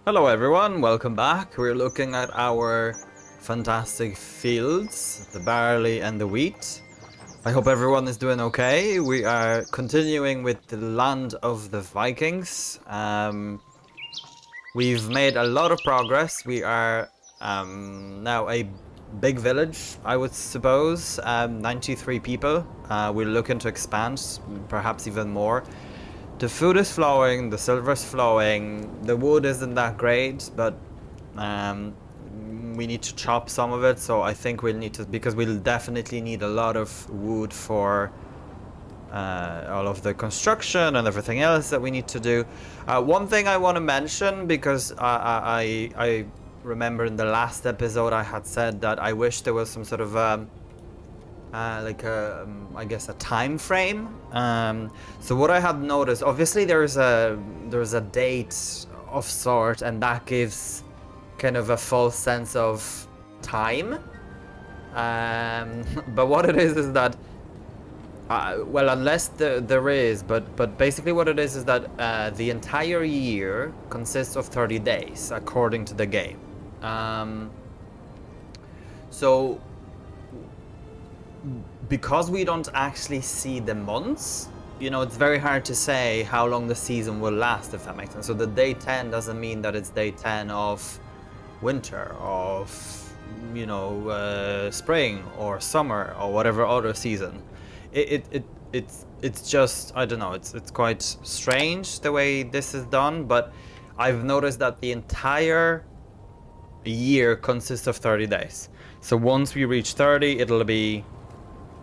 Hello everyone, welcome back. We're looking at our fantastic fields, the barley and the wheat. I hope everyone is doing okay. We are continuing with the land of the Vikings. We've made a lot of progress. We are now a big village, I would suppose. 93 people. We're looking to expand, perhaps even more. The food is flowing, the silver is flowing, the wood isn't that great, but we need to chop some of it, so I think we'll need to, because we'll definitely need a lot of wood for all of the construction and everything else that we need to do. One thing I want to mention, because I remember in the last episode I had said that I wish there was some sort of I guess a time frame. So what I had noticed, obviously there's a date of sort, and that gives kind of a false sense of time. But what it is that, well, unless there is, but basically what it is that the entire year consists of 30 days according to the game. So because we don't actually see the months, it's very hard to say how long the season will last, if that makes sense. So the day 10 doesn't mean that it's day 10 of winter, of, spring or summer or whatever other season. It's just, I don't know, it's quite strange the way this is done, but I've noticed that the entire year consists of 30 days. So once we reach 30, it'll be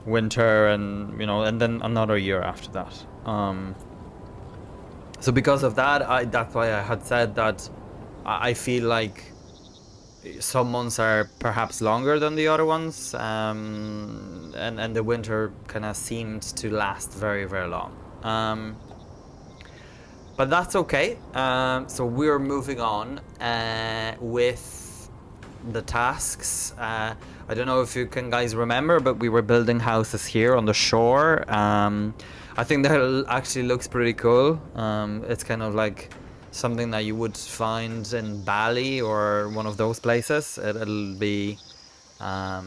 winter, and and then another year after that. So because of that, that's why I had said that I feel like some months are perhaps longer than the other ones, and the winter kind of seemed to last very, very long. But that's okay. So we're moving on with the tasks. I don't know if you can guys remember, but we were building houses here on the shore. I think that actually looks pretty cool. It's kind of like something that you would find in Bali or one of those places. It'll be, I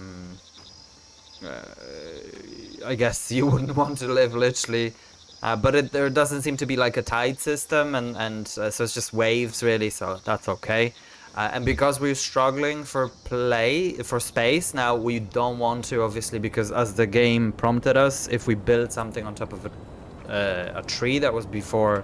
guess you wouldn't want to live literally, but there doesn't seem to be like a tide system, and so it's just waves really, so that's okay. And because we're struggling for space now, we don't want to, obviously, because as the game prompted us, if we build something on top of a tree that was before,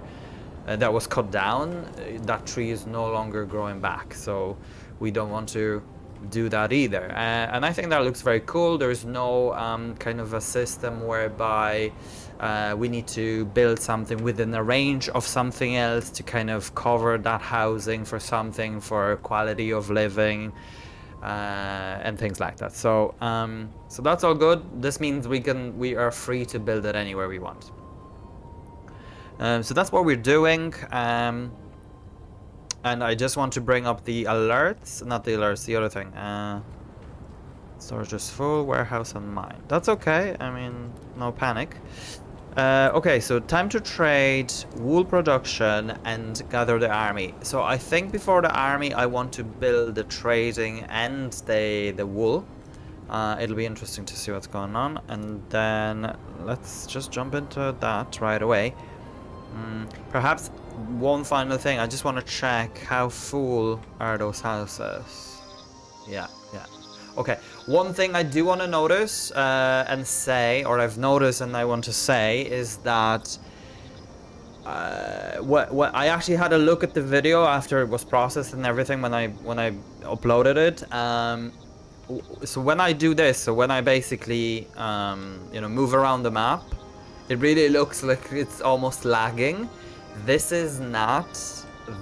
that was cut down, that tree is no longer growing back. So we don't want to do that either. And I think that looks very cool. There's no kind of a system whereby we need to build something within a range of something else to kind of cover that housing for something, for quality of living, and things like that. So so that's all good. This means we are free to build it anywhere we want. So that's what we're doing. And I just want to bring up the alerts, not the alerts, the other thing. Storage is full, warehouse and mine. That's okay, I mean, no panic. Okay, so time to trade, wool production, and gather the army. So I think before the army, I want to build the trading and the wool. It'll be interesting to see what's going on. And then let's just jump into that right away. Perhaps one final thing, I just want to check how full are those houses. Yeah. Okay, one thing I do want to notice and say, or I've noticed and I want to say, is that what I actually had a look at the video after it was processed and everything when I uploaded it. So when I do this, so when I basically move around the map, it really looks like it's almost lagging. This is not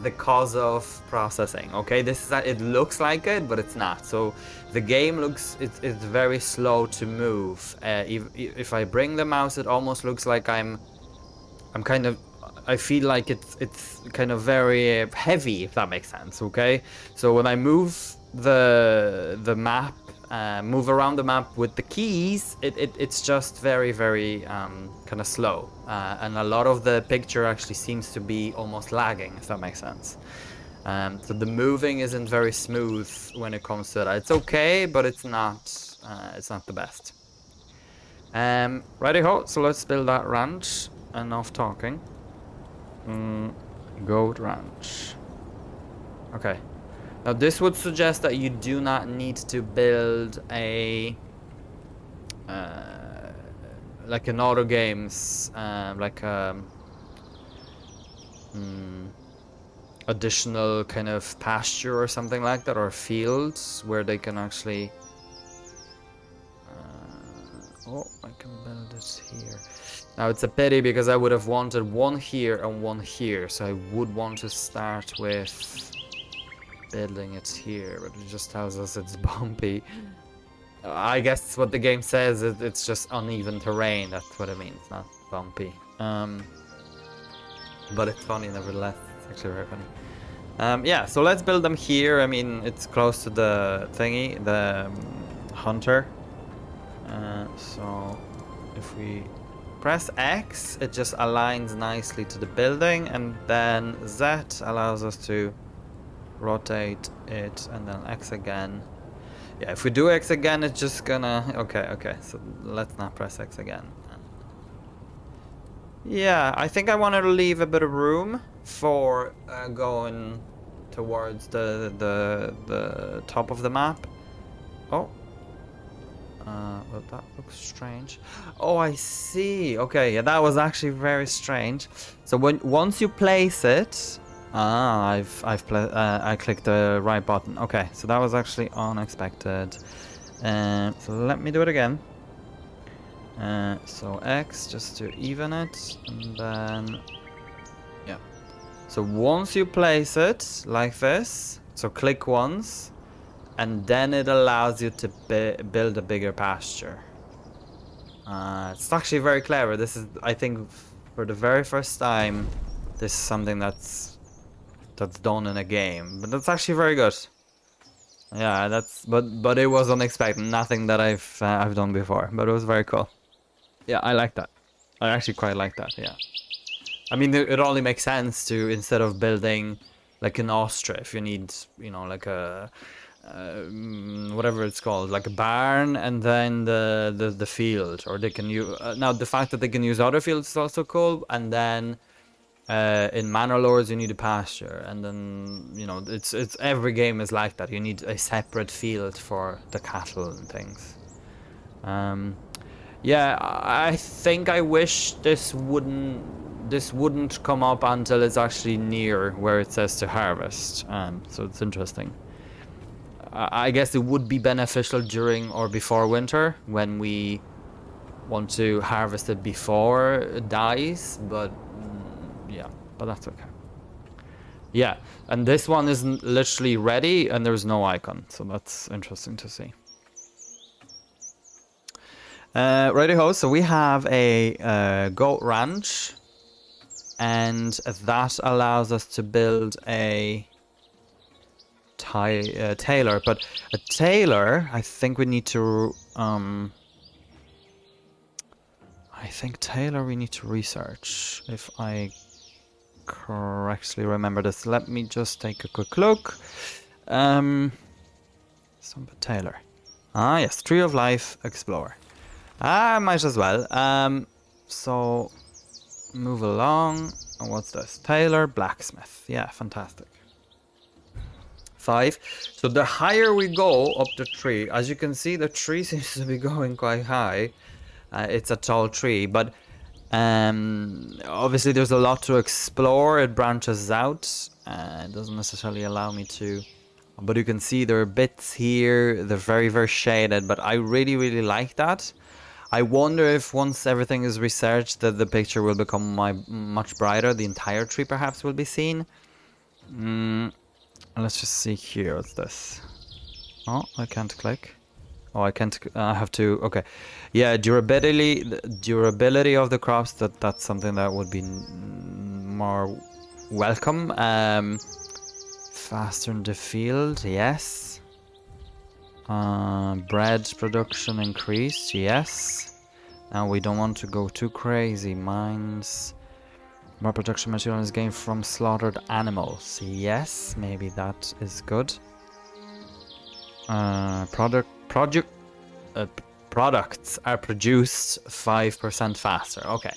the cause of processing, okay? It looks like it, but it's not. So the game it's very slow to move. If I bring the mouse, it almost looks like I feel like it's kind of very heavy, if that makes sense, okay? So when I move the map, move around the map with the keys, it's just very, very kind of slow, and a lot of the picture actually seems to be almost lagging, if that makes sense. So the moving isn't very smooth when it comes to that. It's okay, but it's not the best. Righty ho, so let's build that ranch. Enough talking. Goat ranch. Okay. Now this would suggest that you do not need to build a like in other games, additional kind of pasture or something like that, or fields where they can actually. Oh, I can build it here. Now it's a pity because I would have wanted one here and one here, so I would want to start with building it here, but it just tells us it's bumpy. I guess what the game says is it's just uneven terrain. That's what it means, not bumpy. But it's funny nevertheless. It's actually very funny. Yeah, so let's build them here. I mean, it's close to the thingy, the hunter. So if we press X, it just aligns nicely to the building, and then Z allows us to rotate it, and then X again. Yeah, if we do X again, it's just gonna... Okay, so let's not press X again. Yeah, I think I wanted to leave a bit of room for going towards the top of the map. Oh. Well, that looks strange. Oh, I see. Okay, yeah, that was actually very strange. So once you place it... I clicked the right button. Okay, so that was actually unexpected. So let me do it again. So X just to even it, and then yeah. So once you place it like this, so click once, and then it allows you to build a bigger pasture. It's actually very clever. This is, I think, for the very first time, this is something that's done in a game, but that's actually very good. Yeah, but it was unexpected. Nothing that I've done before, but it was very cool. Yeah, I like that. I actually quite like that. Yeah, I mean, it only makes sense to, instead of building like an ostrich, you need, you know, like a whatever it's called, like a barn, and then the field, or they can use now the fact that they can use other fields is also cool, and then in manor lords you need a pasture, and then, you know, it's every game is like that. You need a separate field for the cattle and things. Yeah, I think I wish this wouldn't come up until it's actually near where it says to harvest. So it's interesting. I guess it would be beneficial during or before winter when we want to harvest it before it dies, but yeah, but that's okay. Yeah, and this one isn't literally ready, and there's no icon, so that's interesting to see. Righty ho, so we have a goat ranch, and that allows us to build a tailor, but a tailor, I think we need to tailor we need to research, if I correctly remember this. Let me just take a quick look. Some tailor. Ah yes, Tree of Life Explorer. Might as well. So move along. And what's this? Tailor Blacksmith. Yeah, fantastic. 5. So the higher we go up the tree, as you can see, the tree seems to be going quite high. It's a tall tree, but obviously there's a lot to explore. It branches out. It doesn't necessarily allow me to, but you can see there are bits here. They're very, very shaded, but I really, really like that. I wonder if once everything is researched that the picture will become much brighter. The entire tree perhaps will be seen. Let's just see here. What's this? Oh, I can't click. Oh, I can't. I have to. Okay, yeah. Durability of the crops. That's something that would be more welcome. Faster in the field. Yes. Bread production increased. Yes. Now we don't want to go too crazy. Mines. More production material is gained from slaughtered animals. Yes, maybe that is good. Products are produced 5% faster. Okay.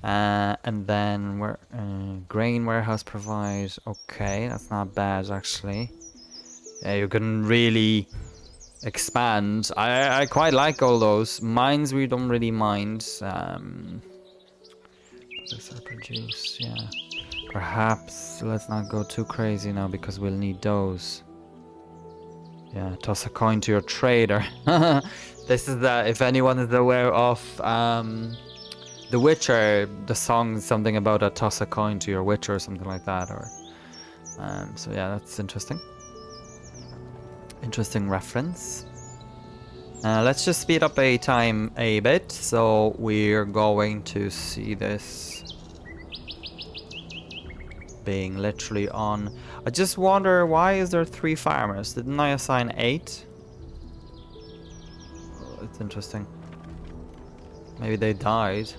And then grain warehouse provide. Okay, that's not bad actually. Yeah, you can really expand. I quite like all those. Mines we don't really mind. Products are produced, yeah. Perhaps let's not go too crazy now because we'll need those. Yeah, toss a coin to your trader. This is the, if anyone is aware of The Witcher, the song is something about a toss a coin to your witcher or something like that. Or so yeah, that's interesting. Interesting reference. Let's just speed up time a bit. So we're going to see this being literally on. I just wonder, why is there 3 farmers? Didn't I assign 8? Oh, it's interesting. Maybe they died.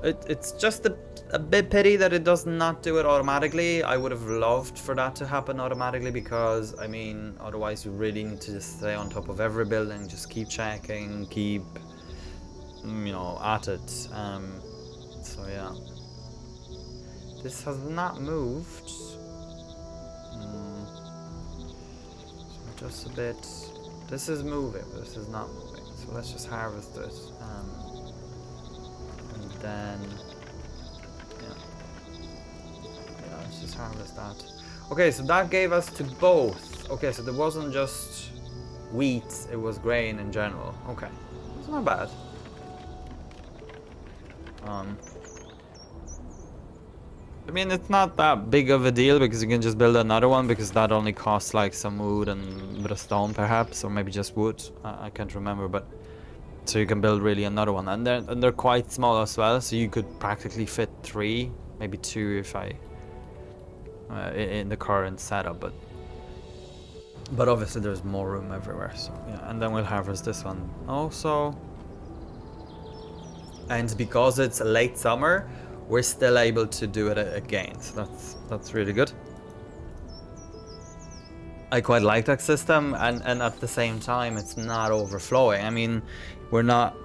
It's just a bit pity that it does not do it automatically. I would have loved for that to happen automatically because, I mean, otherwise you really need to just stay on top of every building, just keep checking, keep, you know, at it. So yeah. This has not moved. So just a bit. This is moving, but this is not moving. So let's just harvest it. And then, yeah, let's just harvest that. Okay, so that gave us to both. Okay, so there wasn't just wheat, it was grain in general. Okay, it's not bad. I mean, it's not that big of a deal because you can just build another one because that only costs like some wood and a bit of stone perhaps, or maybe just wood. I can't remember, but so you can build really another one, and they're quite small as well, so you could practically fit 3, maybe 2 if I in the current setup, but obviously there's more room everywhere. So yeah, and then we'll harvest this one also, and because it's late summer, we're still able to do it again, so that's really good. I quite like that system, and at the same time it's not overflowing. I mean, we're not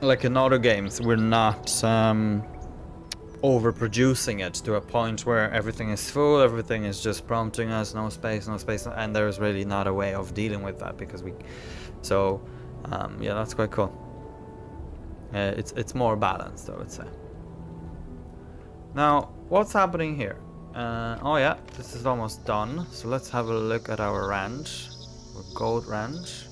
like in other games, we're not overproducing it to a point where everything is full, everything is just prompting us, no space, and there's really not a way of dealing with that because yeah, that's quite cool. It's more balanced, I would say. Now, what's happening here? Oh yeah, this is almost done. So let's have a look at our ranch, our goat ranch.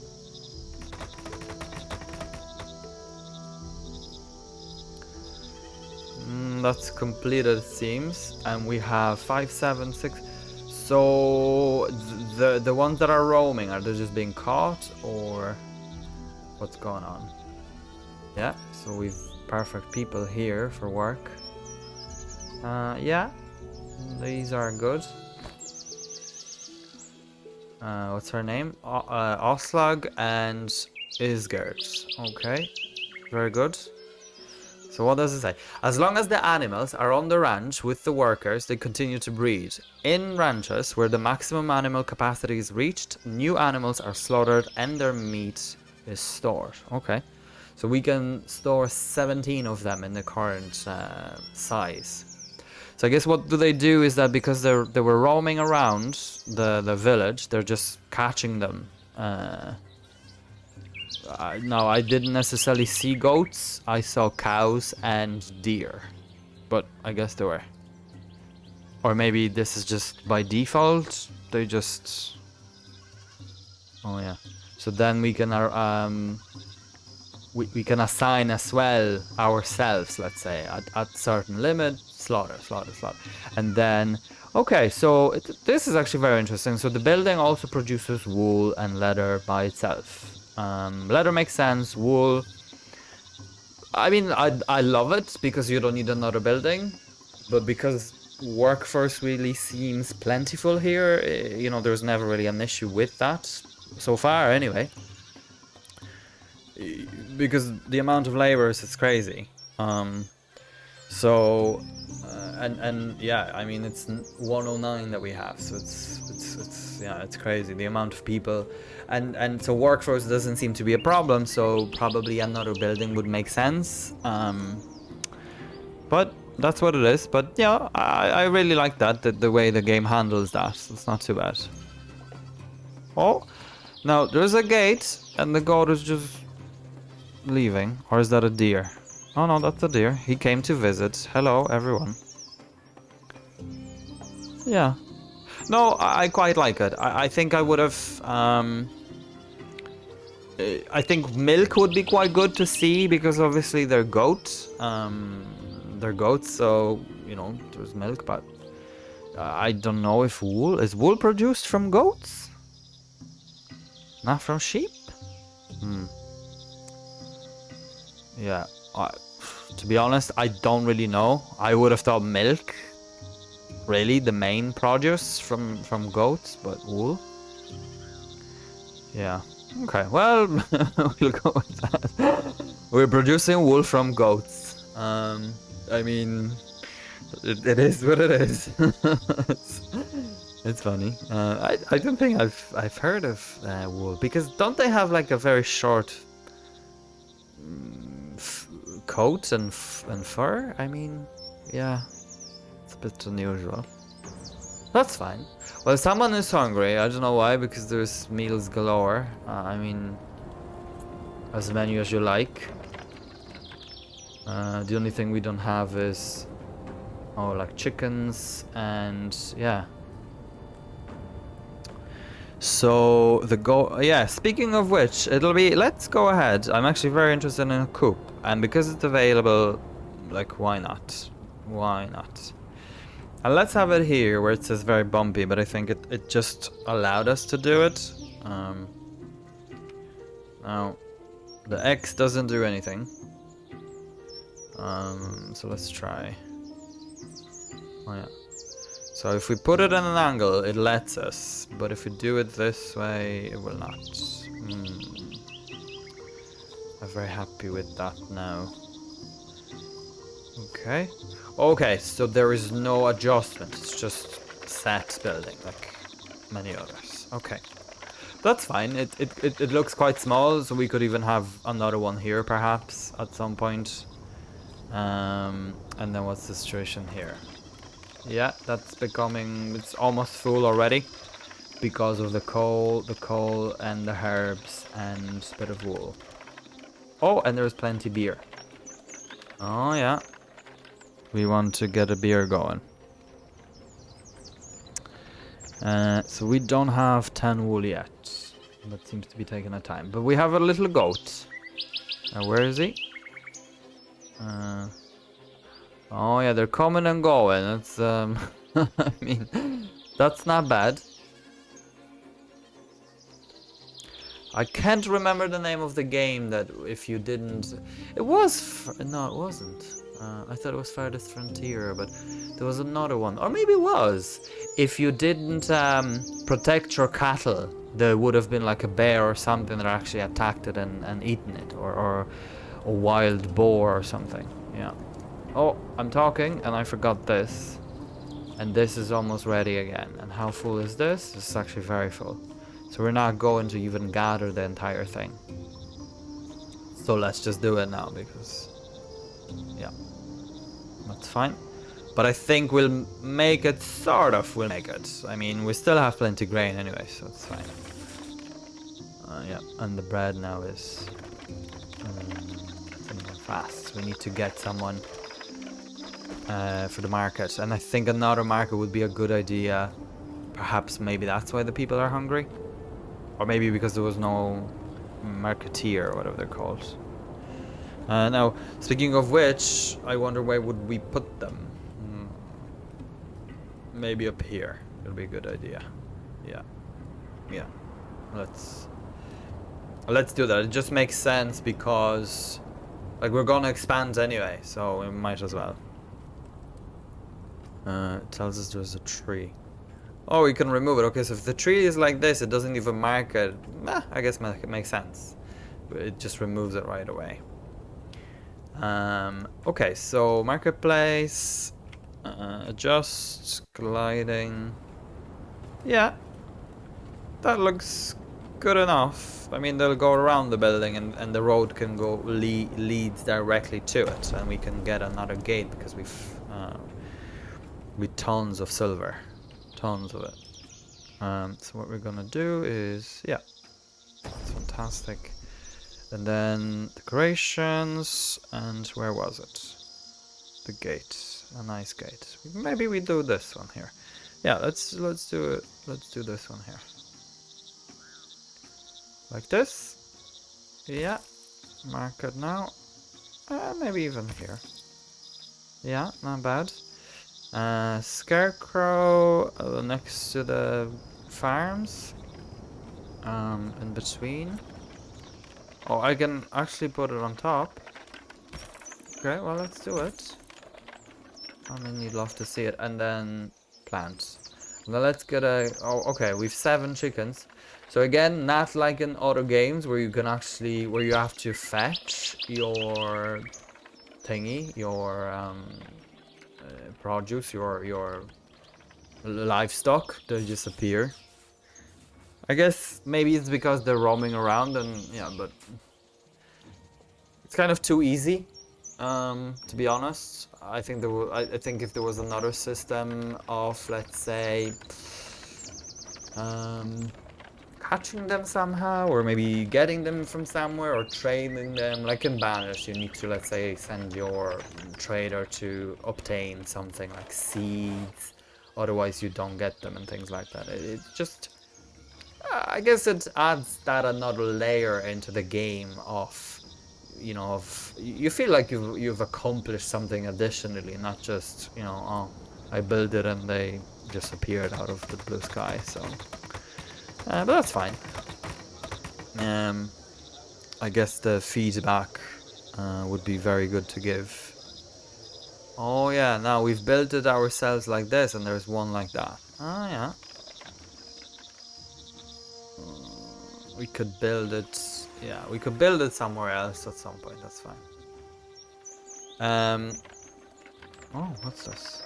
That's completed, it seems, and we have 5, 7, 6. So the ones that are roaming, are they just being caught or what's going on? Yeah, so we've perfect people here for work. Yeah, these are good. What's her name? Oslag and Isgard. Okay, very good. So what does it say? As long as the animals are on the ranch with the workers, they continue to breed. In ranches where the maximum animal capacity is reached, new animals are slaughtered and their meat is stored. Okay. So we can store 17 of them in the current size. So I guess what do they do is that because they were roaming around the village, they're just catching them. No, I didn't necessarily see goats. I saw cows and deer. But I guess they were. Or maybe this is just by default. They just... Oh yeah. So then we can... We can assign as well ourselves, let's say, at certain limit, slaughter. And then, okay, so this is actually very interesting. So the building also produces wool and leather by itself. Leather makes sense, wool, I mean, I love it because you don't need another building, but because workforce really seems plentiful here, you know, there's never really an issue with that, so far anyway. Because the amount of laborers is crazy. So, and yeah, I mean it's 109 that we have, so it's yeah, it's crazy the amount of people, and so workforce doesn't seem to be a problem. So probably another building would make sense. But that's what it is. But yeah, I really like that the way the game handles that. It's not too bad. Oh, now there's a gate, and the god is just leaving, or is that a deer? Oh no, that's a deer. He came to visit. Hello, everyone. Yeah. No, I quite like it. I think I would have. I think milk would be quite good to see because obviously they're goats. They're goats, so you know there's milk. But I don't know if wool is wool produced from goats, not from sheep. Hmm. Yeah. To be honest, I don't really know. I would have thought milk. Really, the main produce from goats, but wool. Yeah. Okay. Well, we'll go with that. We're producing wool from goats. I mean, it is what it is. it's funny. I don't think I've heard of wool because don't they have like a very short coat and fur? I mean, yeah, it's a bit unusual. That's fine. Well, someone is hungry. I don't know why, because there's meals galore. I mean, as many as you like. The only thing we don't have is, oh, like chickens and yeah. So yeah. Speaking of which, let's go ahead. I'm actually very interested in a coop, and because it's available, like, why not? Why not? And let's have it here where it says very bumpy, but I think it just allowed us to do it. Now, the X doesn't do anything. So let's try. Oh yeah. So if we put it at an angle, it lets us. But if we do it this way, it will not. I'm very happy with that now. Okay. Okay, so there is no adjustment. It's just set building, like many others. Okay. That's fine. It looks quite small, so we could even have another one here, perhaps, at some point. And then what's the situation here? Yeah, that's becoming... It's almost full already. Because of the coal and the herbs and a bit of wool. Oh, and there's plenty beer. Oh, yeah. We want to get a beer going. So we don't have 10 wool yet. That seems to be taking a time. But we have a little goat. Where is he? Oh yeah, they're coming and going. It's I mean, that's not bad. I can't remember the name of the game that if you didn't... It was... No, it wasn't. I thought it was Farthest Frontier, but there was another one. Or maybe it was. If you didn't protect your cattle, there would have been like a bear or something that actually attacked it and eaten it. Or a wild boar or something. Yeah. Oh, I'm talking and I forgot this. And this is almost ready again. And how full is this? This is actually very full. So we're not going to even gather the entire thing. So let's just do it now because... Yeah. That's fine. But I think we'll make it, sort of, we'll make it. I mean, we still have plenty of grain anyway, so it's fine. Yeah, and the bread now is... fast. We need to get someone for the market. And I think another market would be a good idea. Perhaps maybe that's why the people are hungry. Or maybe because there was no marketeer or whatever they're called. Now, speaking of which, I wonder where would we put them? Maybe up here. It'll be a good idea. Yeah. Yeah. Let's do that. It just makes sense because, like, we're gonna expand anyway, so we might as well. It tells us there's a tree. Oh, we can remove it. Okay, so if the tree is like this, it doesn't even mark it. I guess it makes sense. It just removes it right away. Okay, so marketplace, adjust, gliding. Yeah, that looks good enough. I mean, they'll go around the building and the road can go leads directly to it, and we can get another gate because with tons of silver, tons of it. So what we're gonna do is, yeah, it's fantastic. And then decorations, and where was it? The gate, a nice gate. Maybe we do this one here. Yeah, let's do it. Let's do this one here. Like this. Yeah. Mark it now. Maybe even here. Yeah, not bad. Scarecrow next to the farms. In between. Oh, I can actually put it on top. Okay, well, let's do it. I mean, you'd love to see it. And then plants. Now let's get a... Oh, okay, we've 7 chickens. So again, not like in other games where you can actually... Where you have to fetch your thingy, your produce, your livestock. They just appear. I guess maybe it's because they're roaming around and... Yeah, but... It's kind of too easy. To be honest, I think I think if there was another system of, let's say, catching them somehow, or maybe getting them from somewhere, or trading them, like in Banish, you need to, let's say, send your trader to obtain something like seeds, otherwise you don't get them and things like that. It just, I guess it adds that another layer into the game of, you know, you feel like you've accomplished something additionally, not just, you know, oh, I built it and they just appeared out of the blue sky. So, but that's fine. I guess the feedback would be very good to give. Oh yeah, now we've built it ourselves like this, and there's one like that. Oh yeah. We could build it. Yeah, we could build it somewhere else at some point. That's fine. Oh, what's this?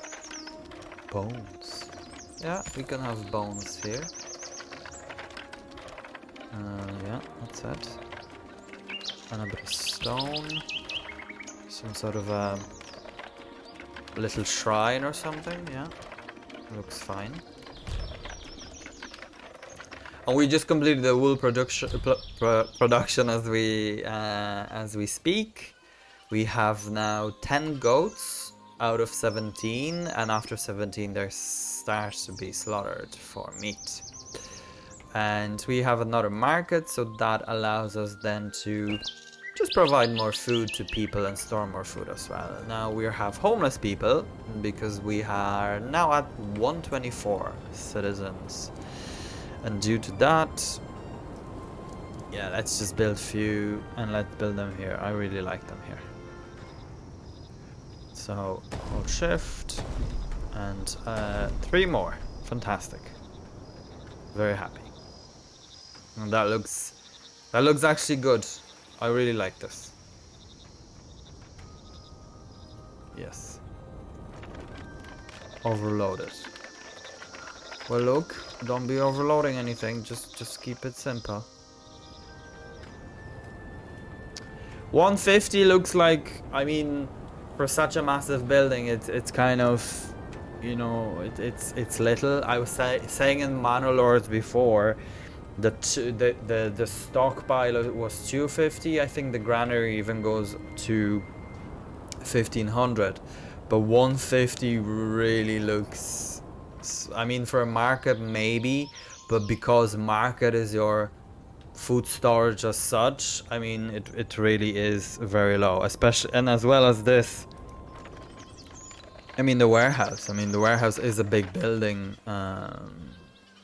Bones. Yeah, we can have bones here. Yeah, that's it. And a bit of stone. Some sort of a little shrine or something. Yeah, looks fine. And we just completed the wool production as we speak. We have now 10 goats out of 17, and after 17 there starts to be slaughtered for meat. And we have another market, so that allows us then to just provide more food to people and store more food as well. Now we have homeless people because we are now at 124 citizens. And due to that, yeah, let's just build few and let's build them here. I really like them here. So hold shift and 3 more. Fantastic. Very happy. And that looks actually good. I really like this. Yes. Overload it. Well, look, don't be overloading anything. Just keep it simple. 150 looks like, I mean, for such a massive building, it's kind of, you know, it's little. I was saying in Manor Lords before, the stockpile was 250. I think the granary even goes to 1500, but 150 really looks. I mean, for a market maybe, but because market is your food storage as such, I mean, it really is very low, especially, and as well as this. I mean, the warehouse. I mean, the warehouse is a big building.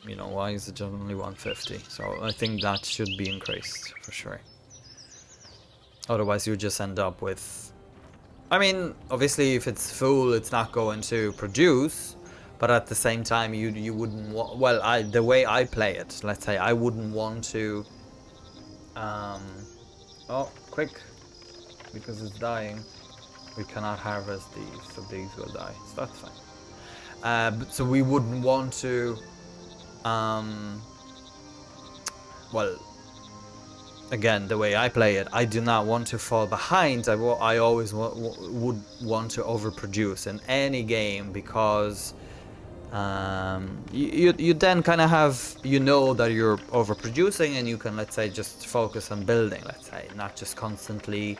You know, why is it only 150? So I think that should be increased for sure. Otherwise, you just end up with. I mean, obviously, if it's full, it's not going to produce. But at the same time, you wouldn't want. Well, the way I play it, let's say, I wouldn't want to. Oh, quick, because it's dying. We cannot harvest these, so these will die. So that's fine. So we wouldn't want to. Well, again, the way I play it, I do not want to fall behind. I always would want to overproduce in any game because you then kind of have, you know, that you're overproducing and you can, let's say, just focus on building, let's say, not just constantly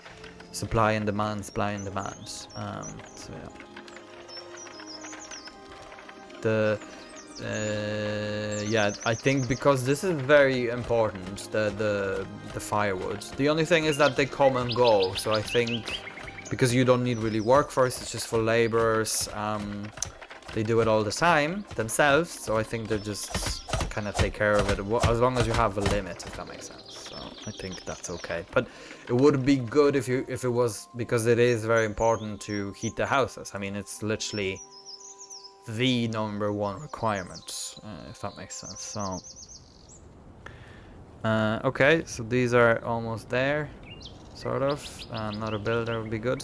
supply and demand, supply and demand. So yeah. Yeah, I think because this is very important, the firewood. The only thing is that they come and go, so I think because you don't need really workforce, it's just for laborers. They do it all the time themselves, so I think they just kind of take care of it as long as you have a limit, if that makes sense. So I think that's okay. But it would be good if it was, because it is very important to heat the houses. I mean, it's literally the #1 requirement, if that makes sense. So okay, so these are almost there, sort of. Another builder would be good.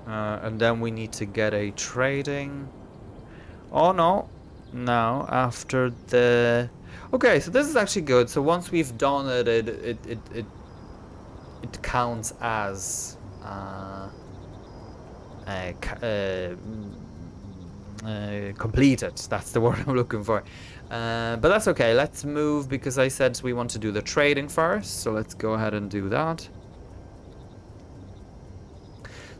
And then we need to get a trading. Oh no, now after the. Okay, so this is actually good. So once we've done it, it counts as completed. That's the word I'm looking for. But that's okay. Let's move, because I said we want to do the trading first. So let's go ahead and do that.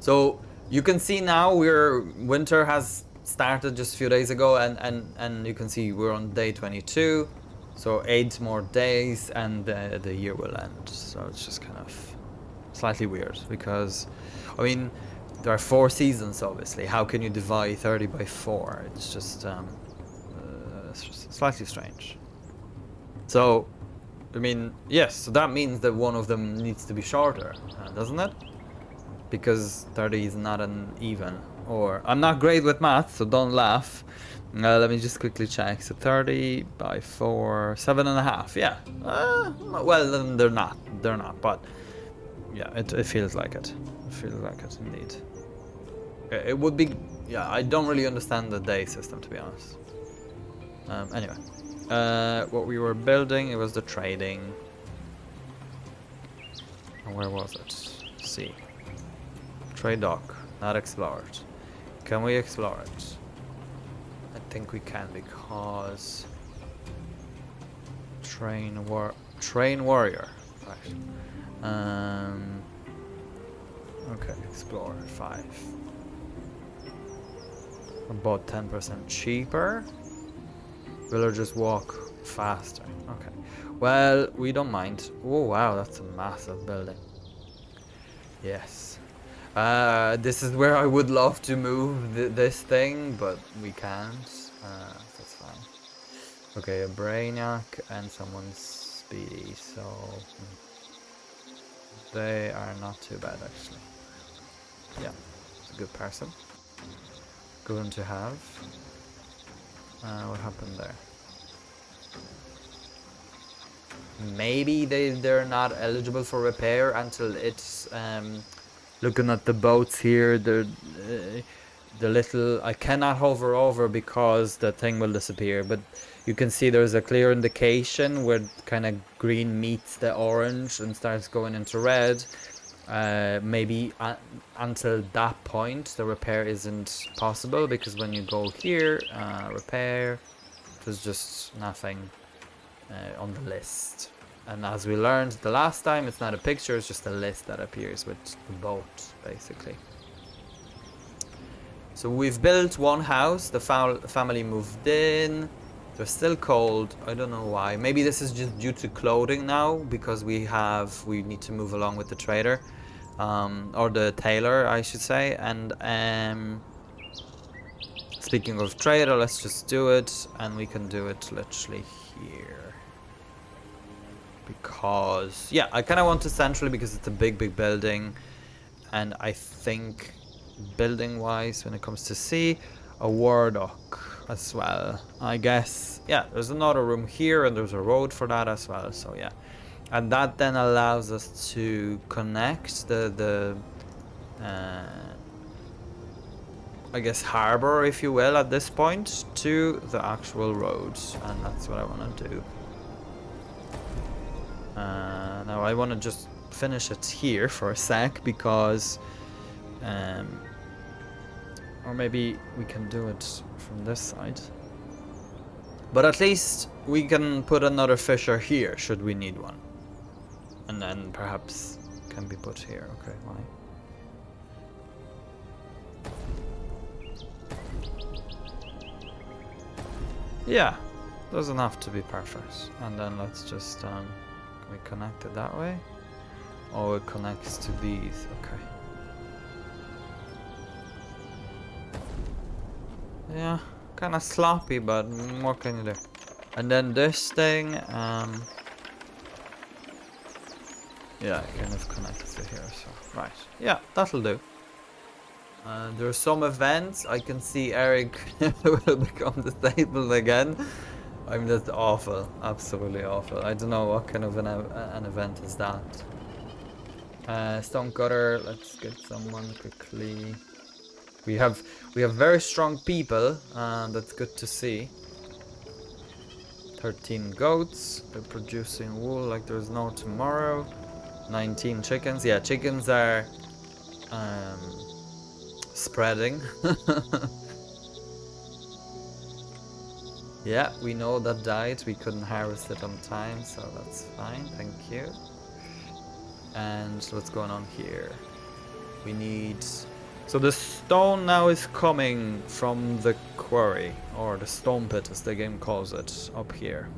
So you can see now winter has started just a few days ago, and you can see we're on day 22. So 8 more days and the year will end. So it's just kind of slightly weird because, I mean, there are 4 seasons, obviously. How can you divide 30 by 4? It's just slightly strange. So, I mean, yes, so that means that one of them needs to be shorter, doesn't it? Because 30 is not an even. Or, I'm not great with math, so don't laugh. Let me just quickly check. So 30 by 4, 7.5. Yeah. Well, then they're not, but yeah, it feels like it. It feels like it indeed. It would be, yeah, I don't really understand the day system, to be honest. Anyway, what we were building, it was the trading. And where was it? See. Trade dock, not explored. Can we explore it? I think we can, because train warrior. Right. Okay, explore 5. About 10% cheaper. Villagers walk faster. Okay. Well, we don't mind. Oh wow, that's a massive building. Yes. This is where I would love to move this thing, but we can't. That's fine. Okay, a Brainiac and someone's speedy, so they are not too bad actually. Yeah, it's a good person. Good to have. What happened there? Maybe they're not eligible for repair until it's looking at the boats here, the little, I cannot hover over because the thing will disappear, but you can see there's a clear indication where kind of green meets the orange and starts going into red. Maybe until that point the repair isn't possible, because when you go here, repair, there's just nothing on the list. And as we learned the last time, it's not a picture, it's just a list that appears with the boat, basically. So we've built one house, the family moved in. They're still cold, I don't know why. Maybe this is just due to clothing now, because we need to move along with the trader. Or the tailor, I should say. And speaking of trader, let's just do it, and we can do it literally here. Because, yeah, I kind of want to centrally because it's a big building, and I think building wise, when it comes to sea, a war dock as well, I guess. Yeah, there's another room here and there's a road for that as well, so yeah. And that then allows us to connect the I guess harbor, if you will, at this point to the actual road, and that's what I want to do. Now I want to just finish it here for a sec because, or maybe we can do it from this side. But at least we can put another fisher here should we need one, and then perhaps can be put here. Okay, why? Yeah, doesn't have to be perfect. And then let's just can we connect it that way? Oh, it connects to these. Okay. Yeah, kind of sloppy, but what can you do? And then this thing, yeah, it kind of connects to here. So right, yeah, that'll do. There are some events. I can see Eric will become disabled again. I mean, that's awful. Absolutely awful. I don't know what kind of an event is that. Stone cutter. Let's get someone quickly. We have very strong people. That's good to see. 13 goats. They're producing wool like there's no tomorrow. 19 chickens. Yeah, chickens are spreading. Yeah, we know that died. We couldn't harvest it on time, so that's fine. Thank you. And what's going on here? We need... So the stone now is coming from the quarry, or the stone pit as the game calls it, up here.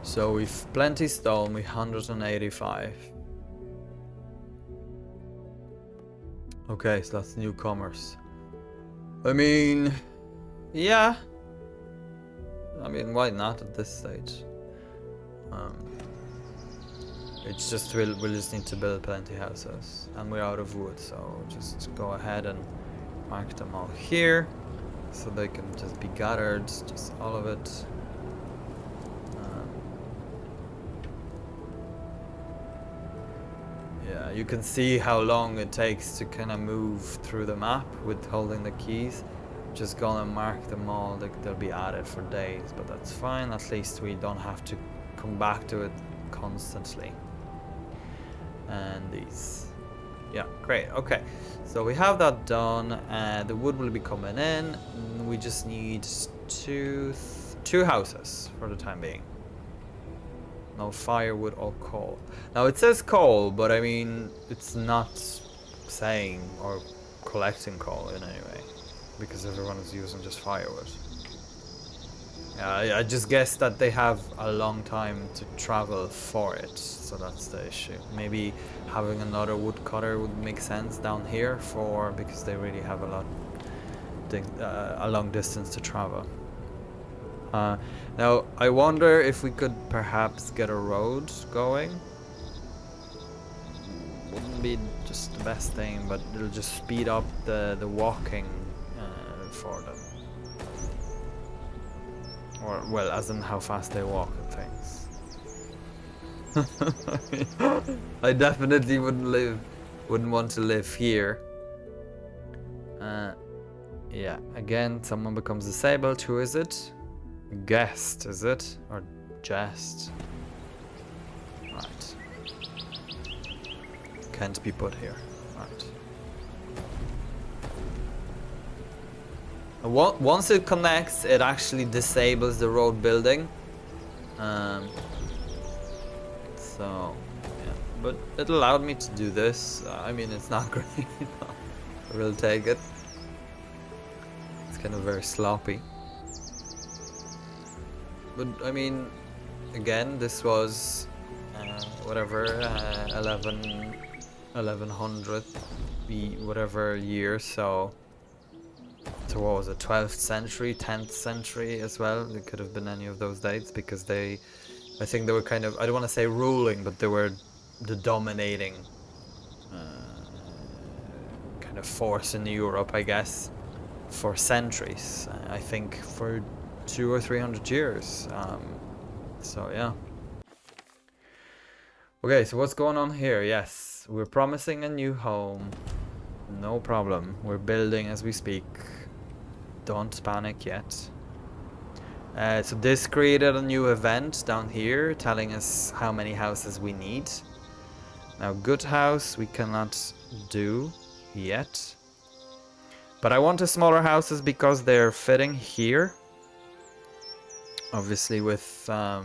So we've plenty stone, we 185. Okay, so that's newcomers. I mean... Yeah. I mean, why not at this stage? It's just we'll just need to build plenty houses, and we're out of wood, so just go ahead and mark them all here, so they can just be gathered, just all of it. Yeah, you can see how long it takes to kind of move through the map with holding the keys. Just gonna mark them all, they'll be added for days, but that's fine. At least we don't have to come back to it constantly. And these, yeah, great. Okay, so we have that done. The wood will be coming in. We just need two houses for the time being. No firewood or coal. Now it says coal, but I mean it's not saying or collecting coal in any way, because everyone is using just firewood. Yeah, I just guess that they have a long time to travel for it, so that's the issue. Maybe having another woodcutter would make sense down here because they really have a long distance to travel. Now I wonder if we could perhaps get a road going. Wouldn't be just the best thing, but it'll just speed up the walking for them. Or, well, as in how fast they walk and things. I definitely wouldn't want to live here. Yeah, again, someone becomes disabled. Who is it? Guest, is it? Or jest? Right. Can't be put here. Right. Once it connects, it actually disables the road building. So, yeah. But it allowed me to do this. I mean, it's not great. I will take it. It's kind of very sloppy. But, I mean, again, this was, whatever, 1100, whatever year, so what was it, 12th century, 10th century as well. It could have been any of those dates, because I think they were kind of, I don't want to say ruling, but they were the dominating kind of force in Europe, I guess, for centuries. I think for 200 or 300 years. So yeah. Okay, so what's going on here? Yes, we're promising a new home. No problem. We're building as we speak. Don't panic yet. So this created a new event down here telling us how many houses we need. Now good house we cannot do yet. But I want the smaller houses because they're fitting here. Obviously with a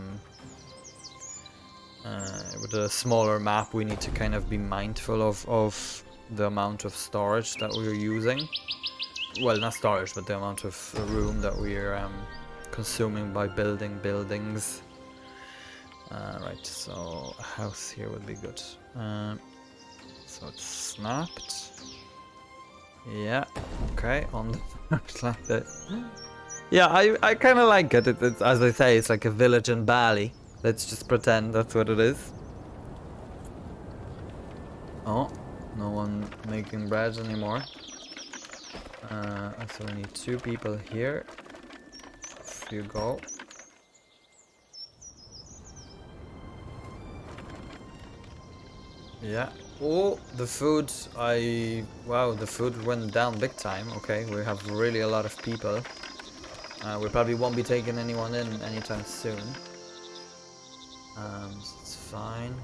smaller map we need to kind of be mindful of the amount of storage that we're using. Well, not storage, but the amount of room that we're consuming by building buildings. Right, so a house here would be good. So it's snapped. Yeah, okay, on the first like that. Yeah, I kind of like it. It's, as I say, it's like a village in Bali. Let's just pretend that's what it is. Oh, no one making bread anymore. So we need 2 people here. Off you go. Yeah. Oh, the food, wow, the food went down big time. Okay, we have really a lot of people. We probably won't be taking anyone in anytime soon. So it's fine.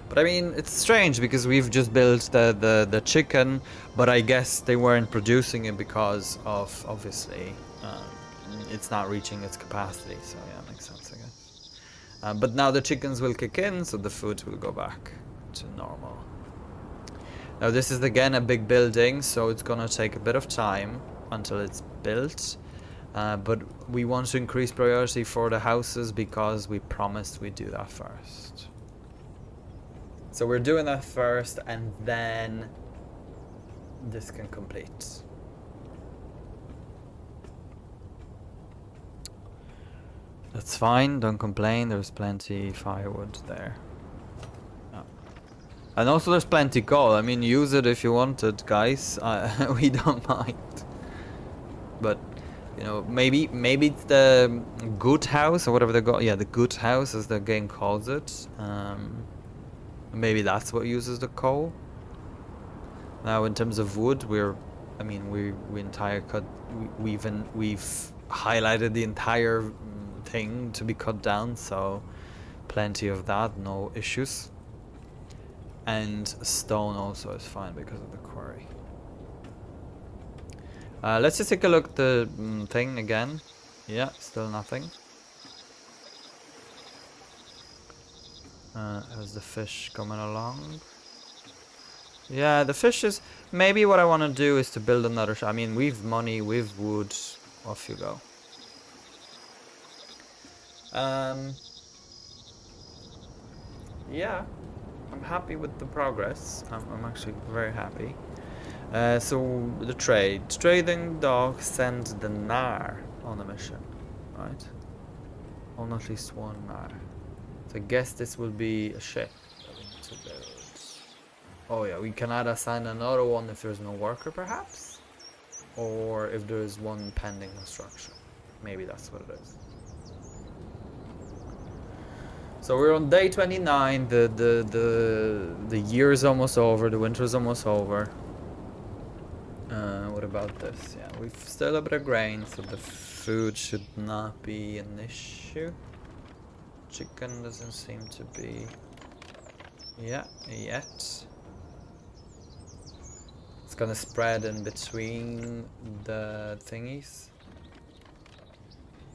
But I mean, it's strange because we've just built the chicken, but I guess they weren't producing it because of, obviously, it's not reaching its capacity. So yeah, makes sense, I guess. But now the chickens will kick in, so the food will go back to normal. Now this is again a big building, so it's gonna take a bit of time until it's built. But we want to increase priority for the houses because we promised we'd do that first. So we're doing that first, and then this can complete. That's fine, don't complain, there's plenty firewood there. Oh. And also there's plenty coal, I mean use it if you want it, guys. We don't mind. But, you know, maybe it's the good house or whatever they got. Yeah, the good house as the game calls it. Maybe that's what uses the coal. Now in terms of wood, we've highlighted the entire thing to be cut down, so plenty of that, no issues. And stone also is fine because of the quarry. Let's just take a look at the thing again. Yeah, still nothing. How's the fish coming along? Yeah, the fish is... Maybe what I want to do is to build another I mean, we've money, we've wood. Off you go. Yeah, I'm happy with the progress. I'm actually very happy. So the trading dog sends the Nar on a mission, right? On at least one Nar. So I guess this will be a ship that we need to build. Oh yeah, we cannot assign another one if there's no worker, perhaps, or if there is one pending construction. Maybe that's what it is. So we're on day 29. The year is almost over. The winter is almost over. What about this? Yeah, we've still a bit of grain, so the food should not be an issue. Chicken doesn't seem to be. Yeah, yet. It's gonna spread in between the thingies,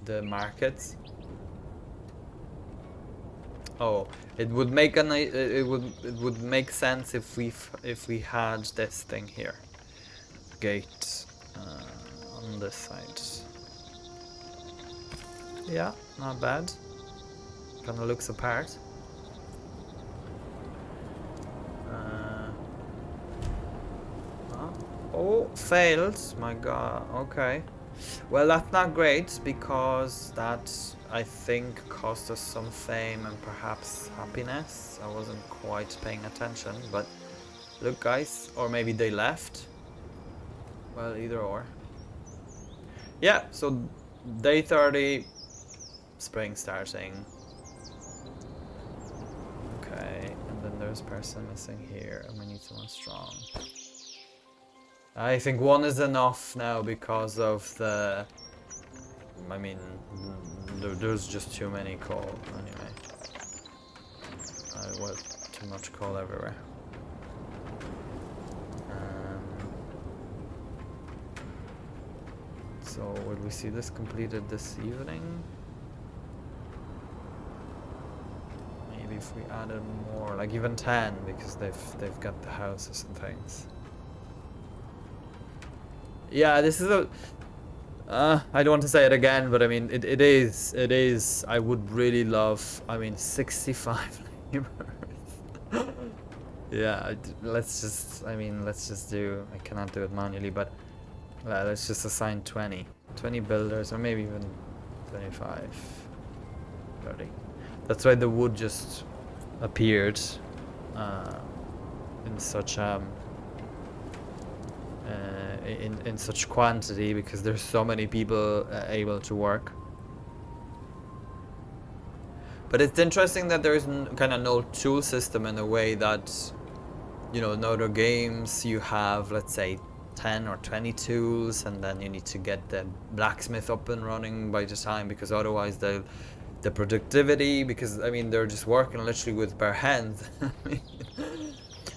the markets. Oh, it would make it would make sense if we had this thing here, gate on this side. Yeah, not bad. Kind of looks apart. Oh, failed. My god. Okay. Well, that's not great because that, I think, cost us some fame and perhaps happiness. I wasn't quite paying attention, but look, guys. Or maybe they left. Well, either or. Yeah, so day 30, spring starting. Okay, and then there's There's a person missing here, and we need someone strong. I think one is enough now because of the... I mean, there's just too many coal, anyway. Well, too much coal everywhere. So, will we see this completed this evening? Maybe if we added more, like even 10, because they've got the houses and things. Yeah, this is a... I don't want to say it again, but I mean, it is, I would really love, I mean, 65 laborers. Yeah, let's just do, I cannot do it manually, but let's just assign 20 builders, or maybe even 25, 30. That's why the wood just appeared in such in such quantity, because there's so many people able to work. But it's interesting that there is kind of no tool system in a way that, you know, in other games you have, let's say, 10 or 20 tools, and then you need to get the blacksmith up and running by the time, because otherwise the productivity, because I mean they're just working literally with bare hands.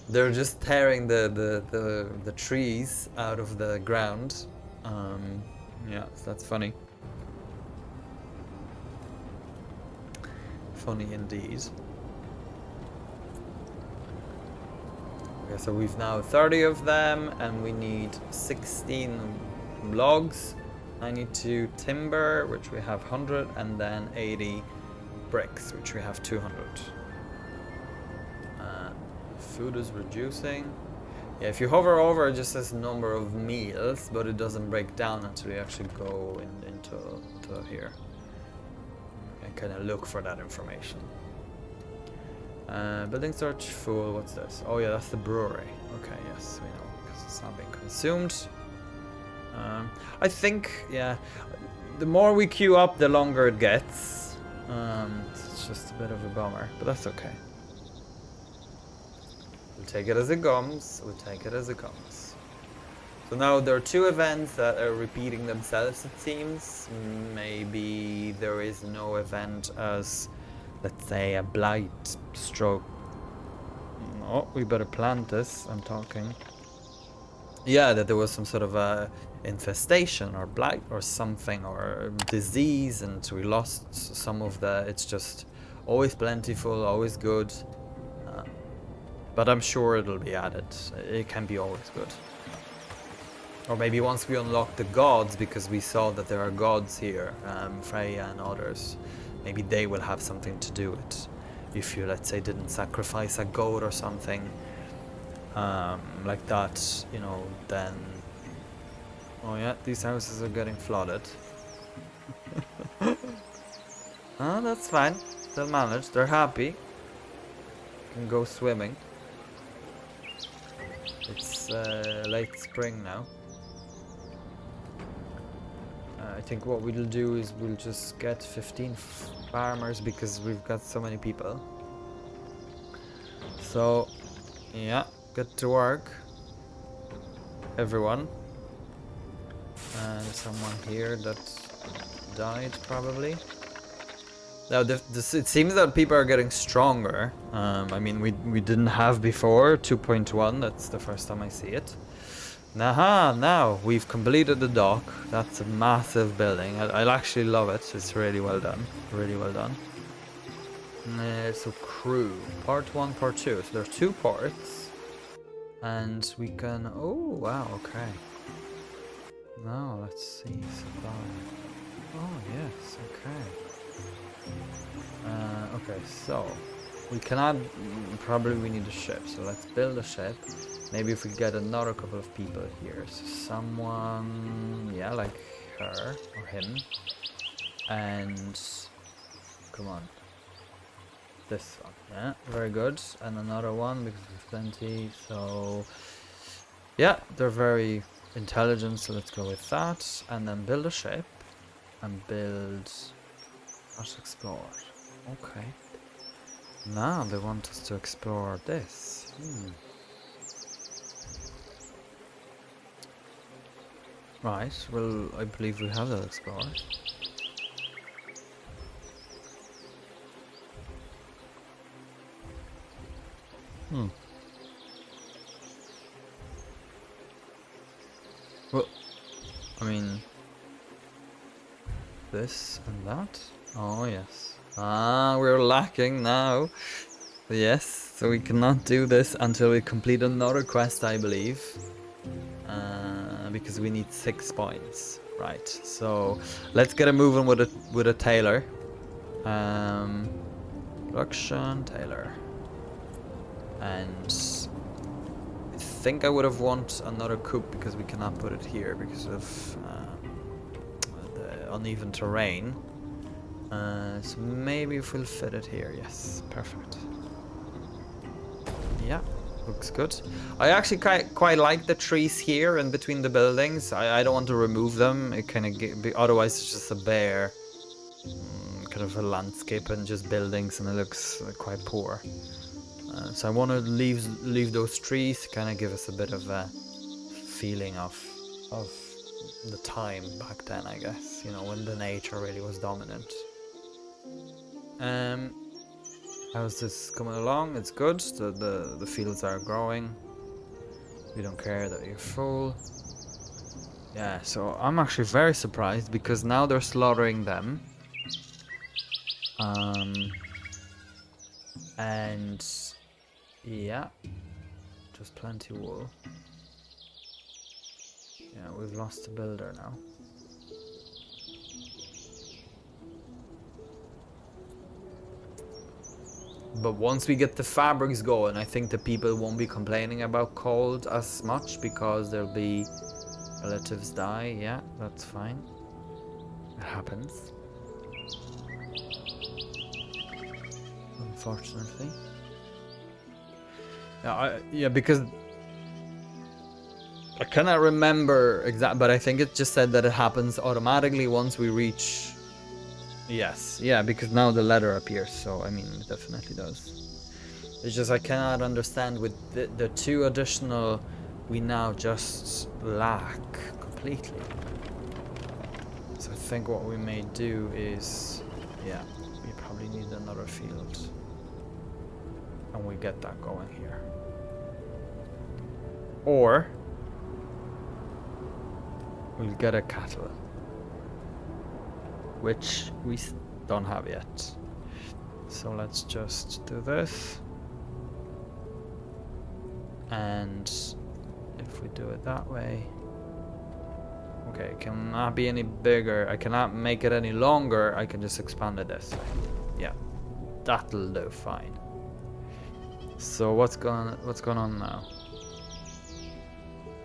They're just tearing the trees out of the ground. Yeah, so that's funny. Funny indeed. Okay, so we've now 30 of them, and we need 16 logs. 92 timber, which we have 100, and then 80 bricks, which we have 200. Food is reducing. Yeah, if you hover over, it just says number of meals, but it doesn't break down until you actually go into here and kind of look for that information. Building search full. What's this? Oh yeah, that's the brewery. Okay, yes, we know, because it's not being consumed. I think, yeah, the more we queue up, the longer it gets. It's just a bit of a bummer, but that's okay. We'll take it as it comes. We'll take it as it comes. So now there are 2 events that are repeating themselves, it seems. Maybe there is no event as, let's say, a blight stroke. Oh, we better plant this. I'm talking. Yeah, that there was some sort of a infestation or blight or something, or disease, and we lost some of the... It's just always plentiful, always good. But I'm sure it'll be added. It can be always good. Or maybe once we unlock the gods, because we saw that there are gods here, Freya and others, maybe they will have something to do with it. If you, let's say, didn't sacrifice a goat or something like that, you know, then... Oh yeah, these houses are getting flooded. Oh, that's fine. They'll manage. They're happy. Can go swimming. It's late spring now. I think what we'll do is we'll just get 15 farmers, because we've got so many people. So, yeah, get to work. Everyone. And someone here that died, probably. Now, it seems that people are getting stronger. I mean, we didn't have before 2.1. That's the first time I see it. Now we've completed the dock. That's a massive building. I actually love it. It's really well done. Really well done. So crew, part 1, part 2. So there are 2 parts, and we can... Oh wow, okay. Now let's see, supply. Oh yes, okay. Okay, so we cannot... Probably we need a ship, so let's build a ship. Maybe if we get another couple of people here. So someone, yeah, like her or him. And come on, this one, yeah, very good. And another one, because there's plenty. So yeah, they're very intelligent, so let's go with that. And then build a ship and build... Let's explore. Okay. Now they want us to explore this. Right, well, I believe we have that explored. Well, I mean, this and that? Oh, yes. Ah, we're lacking now. Yes, so we cannot do this until we complete another quest, I believe. Because we need 6 points. Right, so let's get a moving with a tailor. Production, tailor. And I think I would have want another coop because we cannot put it here because of the uneven terrain. So maybe if we'll fit it here. Yes, perfect. Yeah, looks good. I actually quite like the trees here in between the buildings. I don't want to remove them. It kind of otherwise it's just a bare kind of a landscape and just buildings, and it looks quite poor. So I want to leave those trees to kind of give us a bit of a feeling of the time back then, I guess. You know, when the nature really was dominant. How's this coming along? It's good. The fields are growing. We don't care that you're full. Yeah, so I'm actually very surprised because now they're slaughtering them. And yeah, just plenty of wool. Yeah, we've lost a builder now. But once we get the fabrics going, I think the people won't be complaining about cold as much because there'll be relatives die. Yeah, that's fine. It happens. Unfortunately. Yeah, because I cannot remember exactly, but I think it just said that it happens automatically once we reach. Yes, yeah, because now the letter appears, so I mean, it definitely does. It's just I cannot understand with the 2 additional, we now just lack completely. So I think what we may do is, yeah, we probably need another field. And we get that going here. Or we'll get a cattle, which we don't have yet. So let's just do this. And if we do it that way, okay, it cannot be any bigger. I cannot make it any longer. I can just expand it this way. Yeah, that'll do fine. So what's going on now?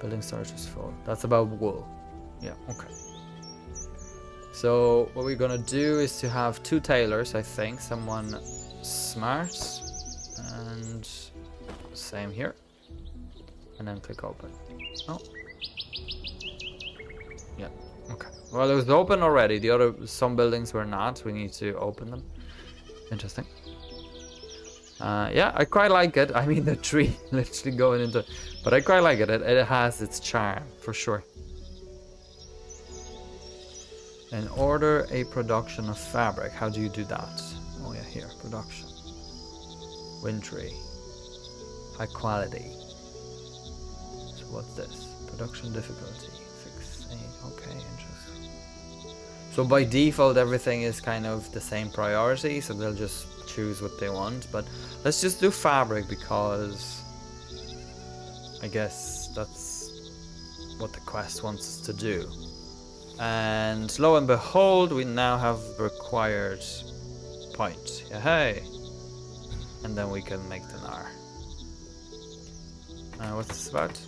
Building storage is full. That's about wool. Yeah, okay. So what we're gonna do is to have 2 tailors, I think. Someone smart, and same here. And then click open. Oh. Yeah, okay. Well, it was open already. Some buildings were not. We need to open them. Interesting. Yeah, I quite like it. I mean, the tree literally going into, but I quite like it. It has its charm for sure. And order a production of fabric. How do you do that? Oh yeah, here, production. Wintry. High quality. So what's this? Production difficulty. 6, 8. Okay, interesting. So by default, everything is kind of the same priority, so they'll just choose what they want. But let's just do fabric because I guess that's what the quest wants us to do. And lo and behold, we now have required point. Yeah, hey. And then we can make the nar. What's this about?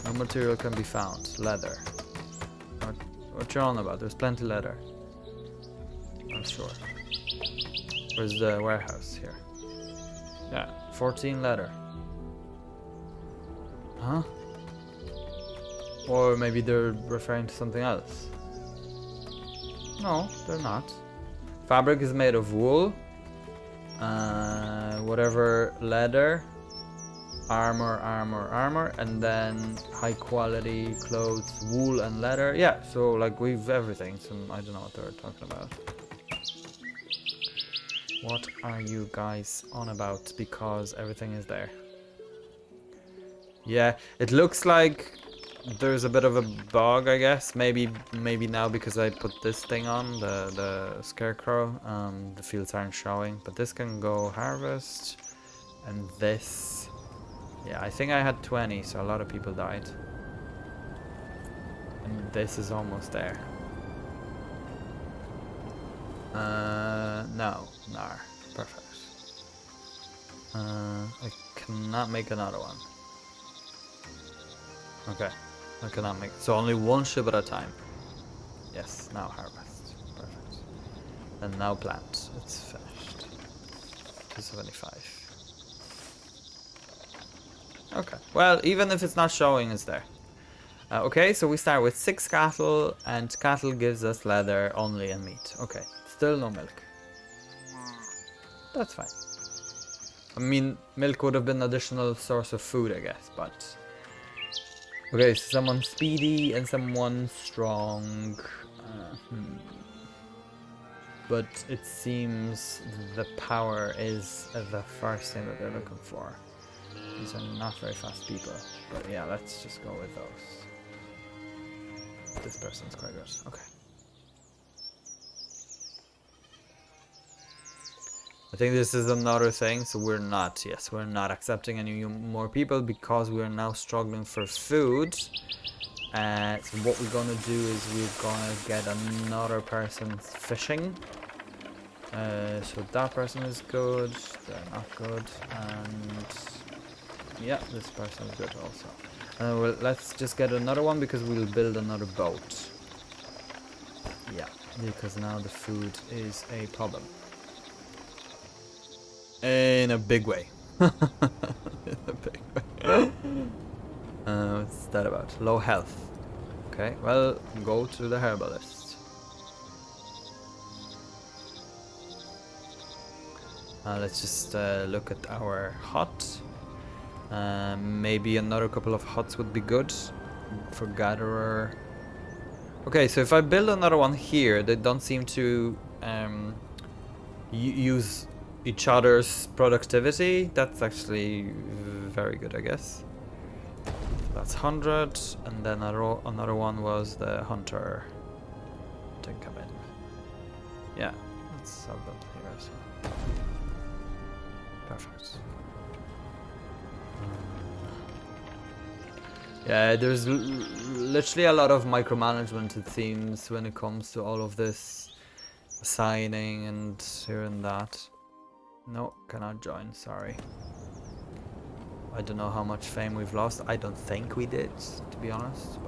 No material can be found. Leather. What you on about? There's plenty leather. I'm sure. Where's the warehouse here? Yeah, 14 leather. Huh? Or maybe they're referring to something else. No, they're not. Fabric is made of wool. whatever leather, armor, and then high quality clothes, wool and leather. Yeah, so like we've everything. So I don't know what they're talking about. What are you guys on about? Because everything is there. Yeah, it looks like there's a bit of a bug, I guess. Maybe now because I put this thing on, the scarecrow, the fields aren't showing. But this can go harvest, and this, yeah, I think I had 20, so a lot of people died. And this is almost there. No, perfect. I cannot make another one. Okay, I cannot make, so only one ship at a time. Yes, now harvest, perfect. And now plant, it's finished. 275. Okay, well, even if it's not showing, it's there. Okay, so we start with 6 cattle, and cattle gives us leather only and meat. Okay, still no milk. That's fine. I mean, milk would have been an additional source of food, I guess, but... Okay, so someone speedy and someone strong. But it seems the power is the first thing that they're looking for. These are not very fast people, but yeah, let's just go with those. This person's quite good. Okay. I think this is another thing, so we're not accepting any more people because we're now struggling for food. So what we're gonna do is we're gonna get another person fishing. So that person is good, they're not good, and yeah, this person is good also. Well, let's just get another one because we'll build another boat. Yeah, because now the food is a problem. In a big way. In a big way. What's that about? Low health. Okay, well, go to the herbalist. Let's just look at our hut. Maybe another couple of huts would be good for gatherer. Okay, so if I build another one here, they don't seem to use each other's productivity. That's actually very good, I guess. That's 100, and then another one was the hunter. Didn't come in. Yeah, let's have that here as well. Perfect. Yeah, there's literally a lot of micromanagement, it seems, when it comes to all of this assigning and here and that. No, cannot join, sorry. I don't know how much fame we've lost. I don't think we did, to be honest.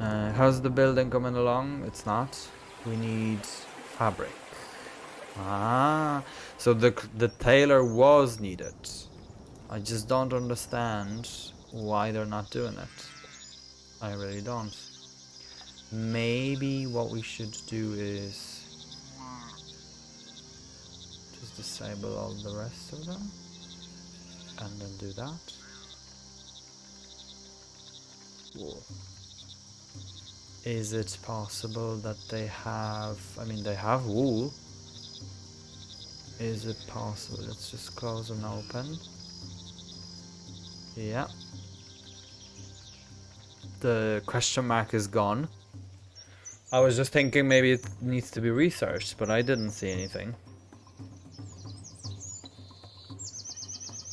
But how's the building coming along? It's not. We need fabric. Ah, so the tailor was needed. I just don't understand why they're not doing it. I really don't. Maybe what we should do is just disable all the rest of them and then do that. Whoa. Is it possible that they have, I mean, they have wool. Is it possible? Let's just close and open. Yeah. The question mark is gone. I was just thinking maybe it needs to be researched, but I didn't see anything.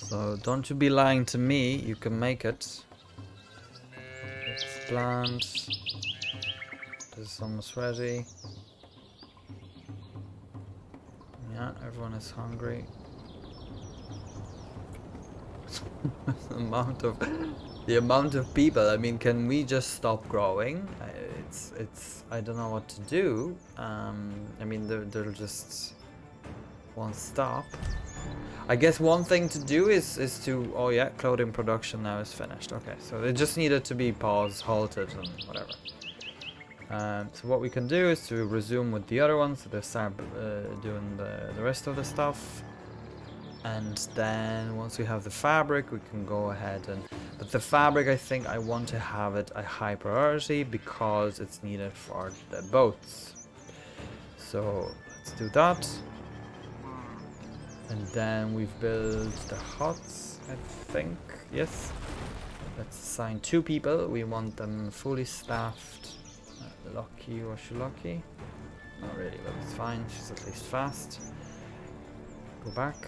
So don't you be lying to me, you can make it. Let's plant. This is almost ready. Yeah, everyone is hungry. the amount of people. I mean, can we just stop growing? It's I don't know what to do. I mean, they'll just won't stop. I guess one thing to do is to, oh yeah, clothing production now is finished. Okay, so it just needed to be paused, halted, and whatever. So what we can do is to resume with the other ones, so they start doing the rest of the stuff. And then once we have the fabric, we can go ahead and... But the fabric, I think I want to have it a high priority because it's needed for the boats. So let's do that. And then we've built the huts, I think. Yes. Let's assign 2 people. We want them fully staffed. Lucky, was she lucky? Not really, but it's fine. She's at least fast. Go back.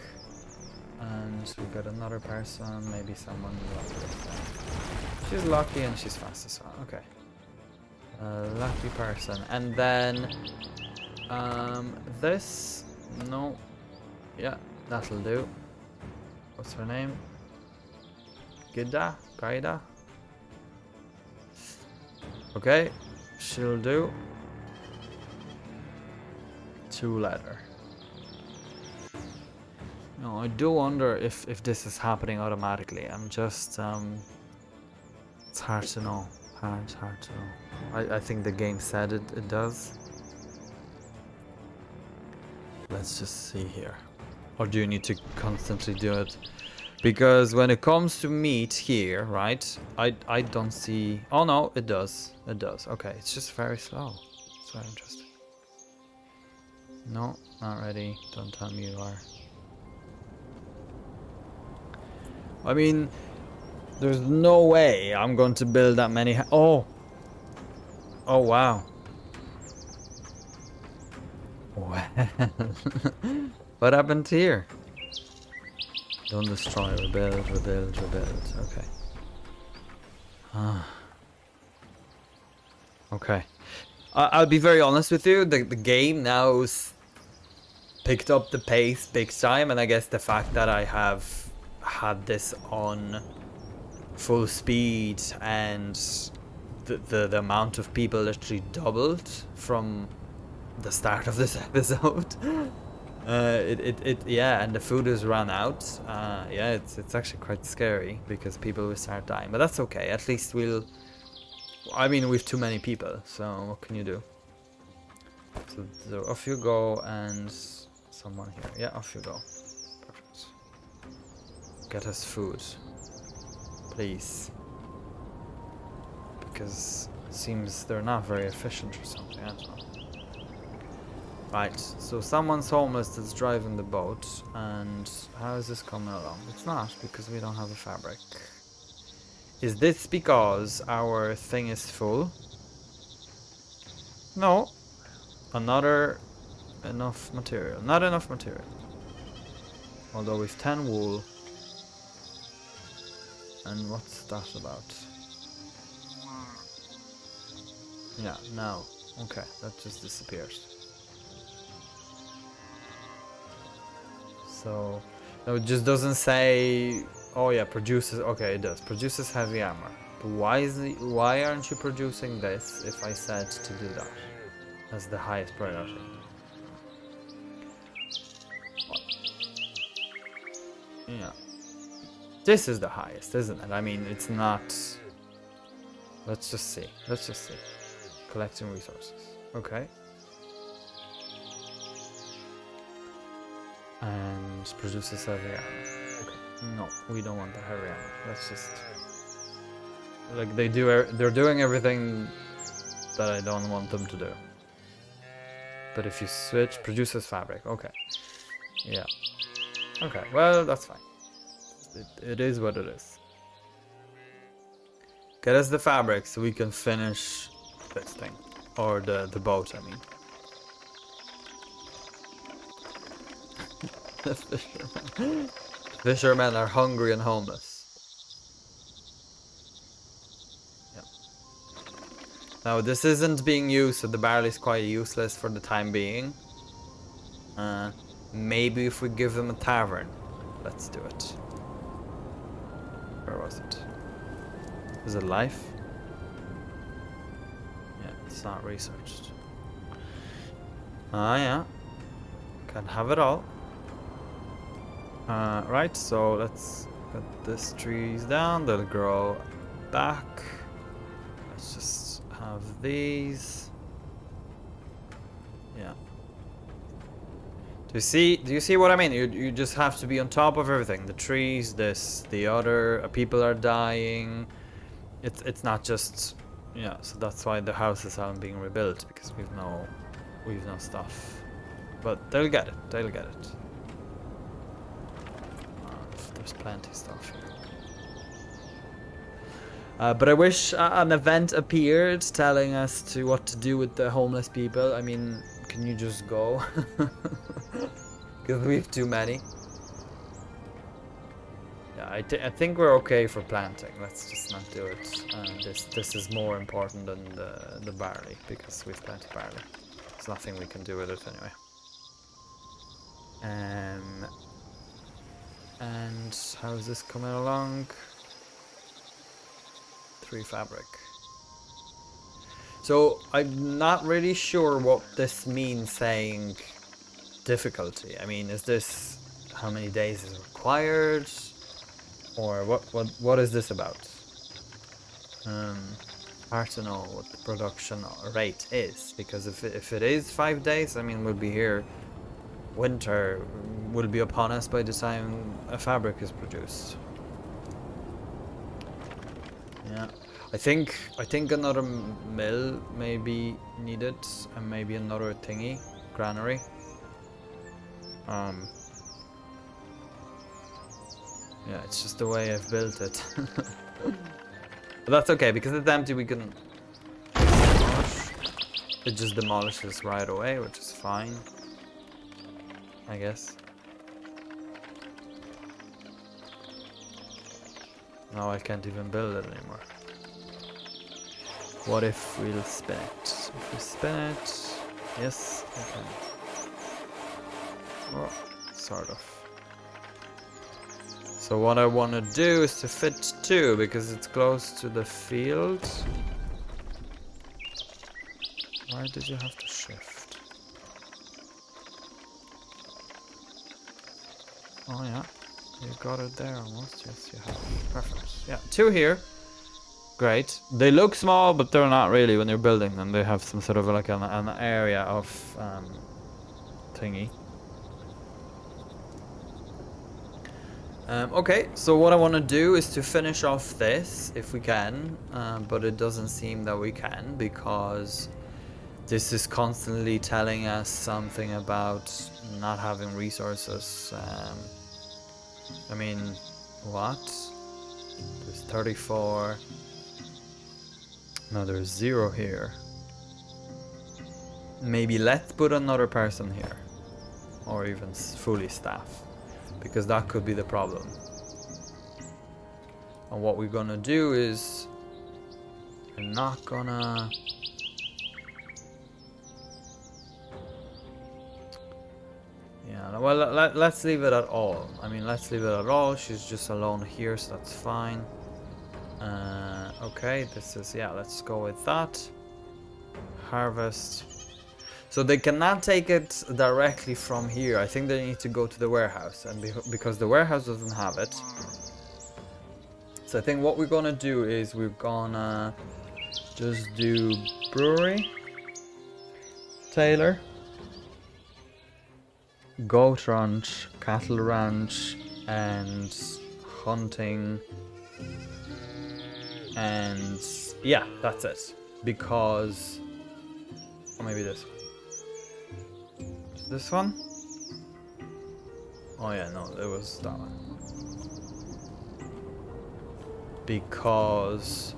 And we got another person, maybe someone lucky this time. She's lucky and she's fast as well. Okay. Lucky person. And then this, no. Yeah, that'll do. What's her name? Gida? Gaida? Okay, she'll do. 2 leather. No, I do wonder if this is happening automatically. I'm just it's hard to know. Hard to know. I think the game said it does. Let's just see here. Or do you need to constantly do it? Because when it comes to meat here, right? I don't see... Oh no, it does. It does. Okay, it's just very slow. It's very interesting. No, not ready. Don't tell me you are. I mean, there's no way I'm going to build that many... Oh! Oh, wow. Well... What happened here? Don't destroy, rebuild, rebuild, rebuild. Okay. Okay. I'll be very honest with you. The game now's picked up the pace big time, and I guess the fact that I have had this on full speed and the amount of people literally doubled from the start of this episode. Yeah, and the food has run out. Yeah, it's actually quite scary because people will start dying, but that's okay. At least I mean, we've too many people, so what can you do? So off you go, and someone here. Yeah, off you go. Perfect. Get us food, please, because it seems they're not very efficient or something. I don't know. Right, so someone's homeless that's driving the boat, and how is this coming along? It's not, because we don't have a fabric. Is this because our thing is full? No. Enough material. Not enough material. Although we've 10 wool. And what's that about? Yeah, no. Okay, that just disappears. So, no, it just doesn't say... Oh yeah, produces... Okay, it does. Produces heavy armor. But why aren't you producing this if I said to do that? As the highest priority. Yeah. This is the highest, isn't it? I mean, it's not... Let's just see. Let's just see. Collecting resources. Okay. And produces heavy armor. Okay. No, we don't want the heavy armor. Let's just... Like, they're doing everything that I don't want them to do. But if you switch, produces fabric. Okay. Yeah. Okay, well, that's fine. It is what it is. Get us the fabric so we can finish this thing. Or the boat, I mean. The fishermen. Fishermen are hungry and homeless. Yeah. Now this isn't being used, so the barley is quite useless for the time being. Maybe if we give them a tavern. Let's do it. Where was it? Is it life? Yeah, it's not researched. Ah, yeah. Can't have it all. Right, so let's cut these trees down. They'll grow back. Let's just have these. Yeah. Do you see what I mean? You just have to be on top of everything. The trees, this, the other, people are dying. It's not just, yeah, so that's why the houses aren't being rebuilt, because we've no stuff. But they'll get it. They'll get it. There's plenty of stuff here. But I wish an event appeared telling us what to do with the homeless people. I mean, can you just go? Because we've too many. Yeah, I think we're okay for planting. Let's just not do it. This is more important than the barley, because we've planted barley. There's nothing we can do with it anyway. And how's this coming along? 3 fabric. So I'm not really sure what this means saying difficulty. I mean, is this how many days is required, or what is this about? Hard to know what the production rate is, because if it is 5 days, I mean, we'll be here. Winter will be upon us by the time a fabric is produced. Yeah, I think another mill may be needed, and maybe another thingy, granary. Yeah, it's just the way I've built it. But that's okay, because it's empty, we can demolish. It just demolishes right away, which is fine, I guess. Now I can't even build it anymore. What if we'll spin it? If we spin it, yes, I can. Well, sort of. So what I want to do is to fit 2, because it's close to the field. Why did you have to shift? Oh yeah, you got it there almost. Yes, you have. Perfect. Yeah, 2 here. Great. They look small, but they're not really when you're building them. They have some sort of like an area of thingy. Okay, so what I want to do is to finish off this, if we can, but it doesn't seem that we can, because this is constantly telling us something about not having resources. I mean, what? There's 34. No, there's 0 here. Maybe let's put another person here, or even fully staff, because that could be the problem. And what we're gonna do is we're not gonna well, let's leave it at all. I mean, let's leave it at all. She's just alone here, so that's fine. Okay, this is, yeah, let's go with that. Harvest. So they cannot take it directly from here. I think they need to go to the warehouse, and because the warehouse doesn't have it. So I think what we're gonna do is we're gonna just do brewery, tailor, goat ranch, cattle ranch, and hunting, and yeah, that's it. Because, or maybe this one. This one? Oh yeah, no, it was that one. Because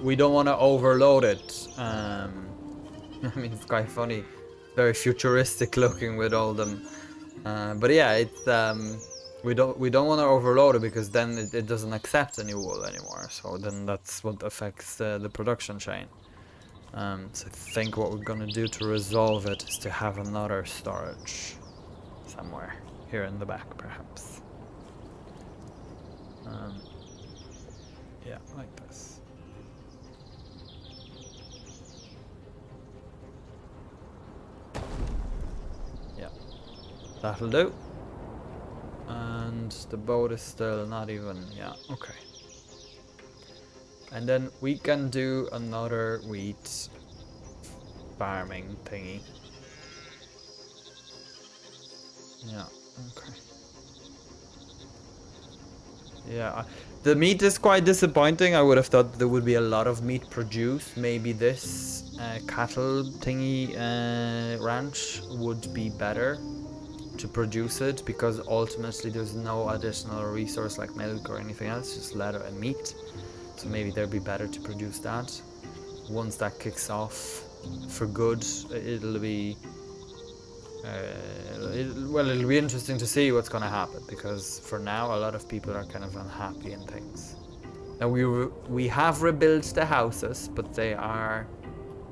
we don't want to overload it. I mean, it's quite funny, very futuristic looking with all them. But yeah, it's we don't want to overload it, because then it doesn't accept any wool anymore. So then that's what affects the production chain. So I think what we're gonna do to resolve it is to have another storage somewhere here in the back, perhaps. Yeah, like this. Yeah, that'll do. And the boat is still not even, yeah, okay. And then we can do another wheat farming thingy. Yeah, okay. Yeah, the meat is quite disappointing. I would have thought there would be a lot of meat produced. Maybe this cattle thingy ranch would be better to produce it, because ultimately there's no additional resource like milk or anything else, just leather and meat. So maybe there'd be better to produce that. Once that kicks off for good, it'll be it'll be interesting to see what's going to happen, because for now a lot of people are kind of unhappy and things. Now we have rebuilt the houses, but they are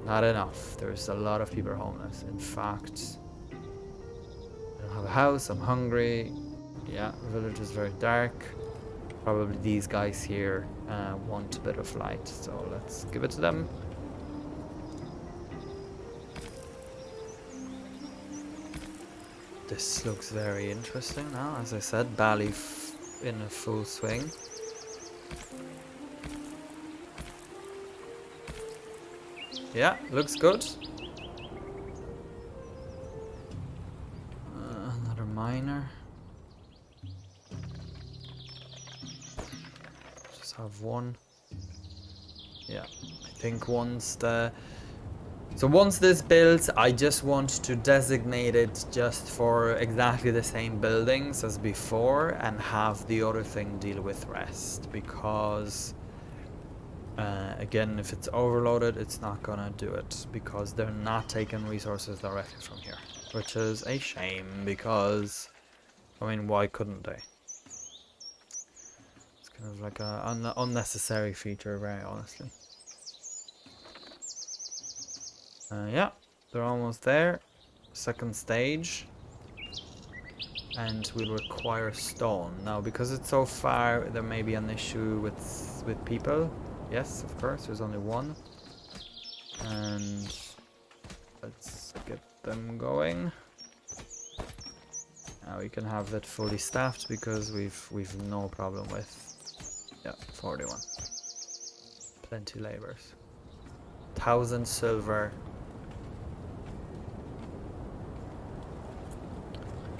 not enough. There's a lot of people homeless. In fact, I don't have a house, I'm hungry. Yeah, the village is very dark. Probably these guys here want a bit of light, so let's give it to them. This looks very interesting now. As I said, Bali in a full swing. Yeah, looks good. Another miner. Just have one. Yeah, I think once this builds, I just want to designate it just for exactly the same buildings as before and have the other thing deal with rest, because again, if it's overloaded, it's not gonna do it, because they're not taking resources directly from here, which is a shame, because I mean, why couldn't they? It's kind of like an unnecessary feature, very honestly. Yeah, they're almost there. Second stage. And we'll require stone. Now, because it's so far, there may be an issue with people. Yes, of course, there's only one. And let's get them going. Now we can have it fully staffed, because we've no problem with, yeah, 41. Plenty laborers. 1,000 silver.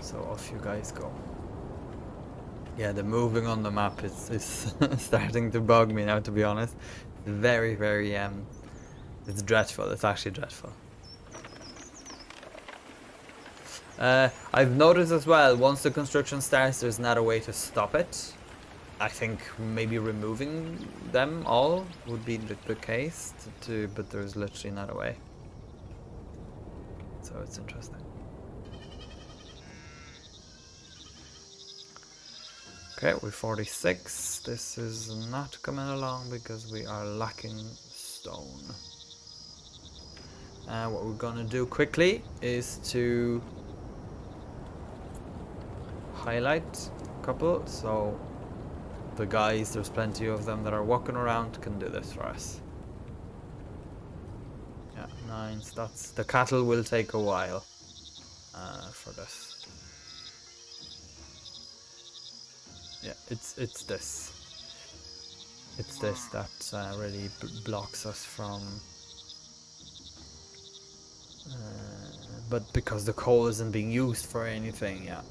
So off you guys go. Yeah, the moving on the map is starting to bug me now, to be honest. Very, very, it's dreadful. It's actually dreadful. I've noticed as well, once the construction starts, there's not a way to stop it. I think maybe removing them all would be the case, but there's literally not a way. So it's interesting. Okay, we're 46. This is not coming along because we are lacking stone. What we're gonna do quickly is to highlight a couple, so the guys, there's plenty of them that are walking around, can do this for us. Yeah, 9. That's the cattle will take a while for this. Yeah, it's this. It's this that really blocks us from. But because the coal isn't being used for anything, yeah,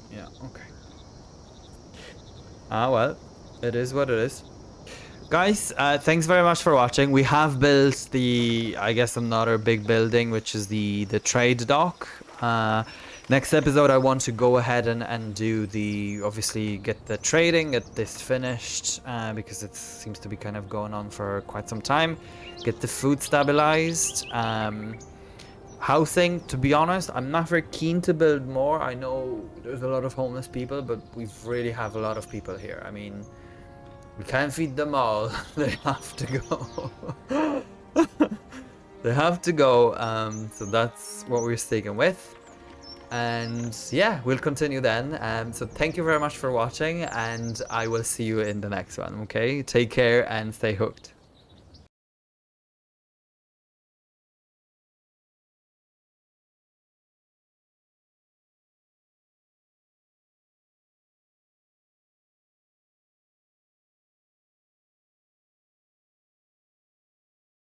okay. Well, it is what it is. Guys, thanks very much for watching. We have built I guess another big building, which is the trade dock. Next episode, I want to go ahead and do obviously get the trading, get this finished, because it seems to be kind of going on for quite some time. Get the food stabilized. Housing, to be honest, I'm not very keen to build more. I know there's a lot of homeless people, but we really have a lot of people here. I mean, we can't feed them all. They have to go. They have to go. So that's what we're sticking with. And yeah, we'll continue then. So thank you very much for watching, and I will see you in the next one. Okay, take care and stay hooked.